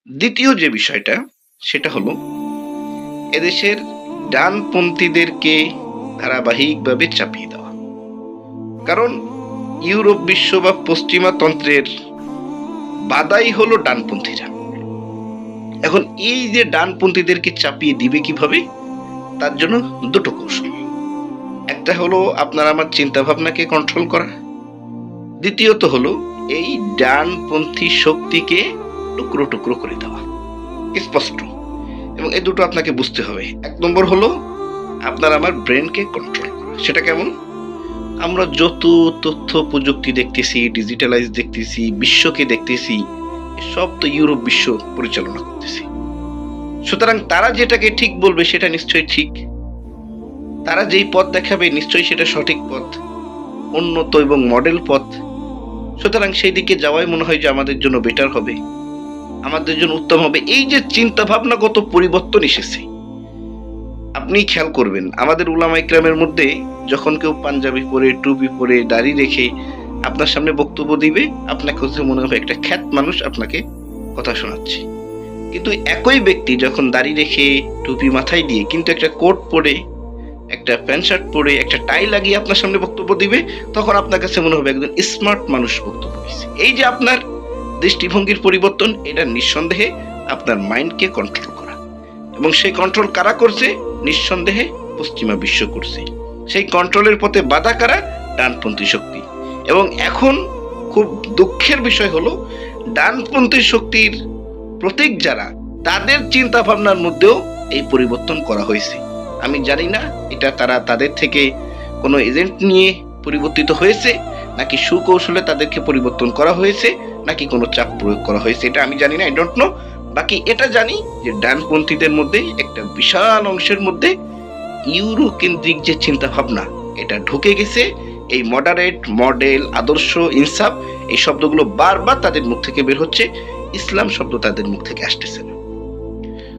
দ্বিতীয় যে বিষয়টা সেটা হলো এদেশের ডানপন্থীদেরকে ধারাবাহিকভাবে চাপিয়ে দেওয়া। কারণ ইউরোপ বিশ্ব বা পশ্চিমা তন্ত্রের বাদাই হলো ডানপন্থীরা। এখন এই যে ডানপন্থীদেরকে চাপিয়ে দিবে কিভাবে, তার জন্য দুটো কৌশল। একটা হলো আপনার আমার চিন্তা ভাবনাকে কন্ট্রোল করা, দ্বিতীয়ত হলো এই ডানপন্থী শক্তিকে টুকরো টুকরো করে দেওয়া। স্পষ্ট, এবং এই দুটো আপনাকে বুঝতে হবে। এক নম্বর হলো আপনার আমার ব্রেনকে কন্ট্রোল করা। সেটা কেমন? আমরা যত তথ্য প্রযুক্তি দেখতেছি, ডিজিটালাইজ দেখতেছি, বিশ্বকে দেখতেছি, সব তো ইউরোপ বিশ্ব পরিচালনা করতেছি। সুতরাং তারা যেটাকে ঠিক বলবে সেটা নিশ্চয়ই ঠিক, তারা যেই পথ দেখাবে নিশ্চয়ই সেটা সঠিক পথ, উন্নত এবং মডেল পথ। সুতরাং সেই দিকে যাওয়াই মনে হয় যে আমাদের জন্য বেটার হবে, আমাদের জন্য উত্তম হবে। এই যে চিন্তা ভাবনাগত পরিবর্তন এসেছে, আপনি খেয়াল করবেন আমাদের উলামা ইকরামের মধ্যে যখন কেউ পাঞ্জাবি পরে, টুপি পরে, দাড়ি রেখে আপনার সামনে বক্তব্য দিবে, আপনাকে হচ্ছে মনে হবে একটা খ্যাত মানুষ আপনাকে কথা শোনাচ্ছে। কিন্তু একই ব্যক্তি যখন দাড়ি রেখে, টুপি মাথায় দিয়ে, কিন্তু একটা কোট পরে, একটা প্যান্ট শার্ট পরে, একটা টাই লাগিয়ে আপনার সামনে বক্তব্য দিবে, তখন আপনার কাছে মনে হবে একজন স্মার্ট মানুষ বক্তব্য দিচ্ছে। এই যে আপনার দৃষ্টিভঙ্গির পরিবর্তন, এটা নিঃসন্দেহে আপনার মাইন্ডকে কন্ট্রোল করা, এবং সেই কন্ট্রোল কারা করছে? নিঃসন্দেহে পশ্চিমা বিশ্ব করছে। সেই কন্ট্রোলের পথে বাধা কারা? ডানপন্থী শক্তি। এবং এখন খুব দুঃখের বিষয় হলো ডানপন্থী শক্তির প্রতীক যারা, তাদের চিন্তা ভাবনার মধ্যেও এই পরিবর্তন করা হয়েছে। আমি জানি না এটা তারা তাদের থেকে কোনো এজেন্ট নিয়ে পরিবর্তিত হয়েছে, নাকি সুকৌশলে তাদেরকে পরিবর্তন করা হয়েছে, নাকি কোনো চাপ প্রয়োগ করা হয়েছে, এটা আমি জানি না, আই ডোন্ট নো। বাকি এটা জানি যে ডানপন্থীদের মধ্যে একটা বিশাল অংশের মধ্যে ইউরো কেন্দ্রিক যে চিন্তা ভাবনা, এটা ঢুকে গেছে। এই মডারেট, মডেল, আদর্শ, ইনসাফ, এই শব্দগুলো বারবার তাদের মুখ থেকে বের হচ্ছে, ইসলাম শব্দ তাদের মুখ থেকে আসতেছে না।